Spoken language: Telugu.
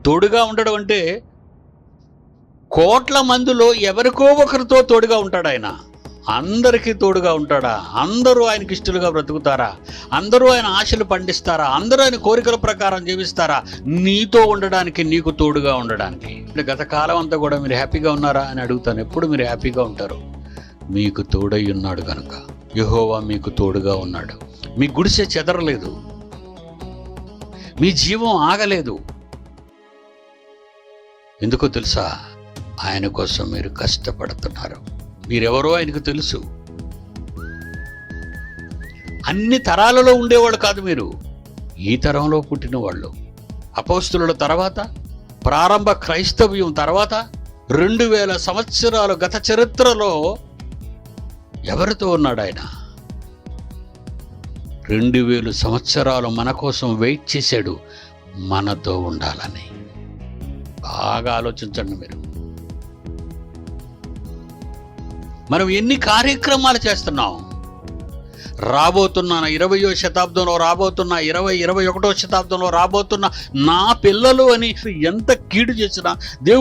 తోడుగా ఉండడం అంటే కోట్ల మందిలో ఎవరికో ఒకరితో తోడుగా ఉంటాడు ఆయన. అందరికీ తోడుగా ఉంటాడా? అందరూ ఆయనకి ఇష్టలుగా బ్రతుకుతారా? అందరూ ఆయన ఆశలు పండిస్తారా? అందరూ ఆయన కోరికల ప్రకారం జీవిస్తారా? నీతో ఉండడానికి, నీకు తోడుగా ఉండడానికి. గత కాలం అంతా కూడా మీరు హ్యాపీగా ఉన్నారా అని అడుగుతాను. ఎప్పుడు మీరు హ్యాపీగా ఉంటారు? మీకు తోడై ఉన్నాడు కనుక. యెహోవా మీకు తోడుగా ఉన్నాడు. మీ గుడిసె చెదరలేదు, మీ జీవం ఆగలేదు. ఎందుకో తెలుసా? ఆయన కోసం మీరు కష్టపడుతున్నారు. మీరెవరో ఆయనకు తెలుసు. అన్ని తరాలలో ఉండేవాళ్ళు కాదు మీరు, ఈ తరంలో పుట్టిన వాళ్ళు. అపోస్తుల తర్వాత, ప్రారంభ క్రైస్తవ్యం తర్వాత 2000 సంవత్సరాలు గత చరిత్రలో ఎవరితో ఉన్నాడు ఆయన? 2000 సంవత్సరాలు మన కోసం వెయిట్ చేశాడు, మనతో ఉండాలని. బాగా ఆలోచించండి మీరు. మనం ఎన్ని కార్యక్రమాలు చేస్తున్నాం. రాబోతున్న 20వ శతాబ్దంలో, రాబోతున్న 21వ శతాబ్దంలో రాబోతున్న నా పిల్లలు అని ఎంత కీడు చేసినా దేవుడు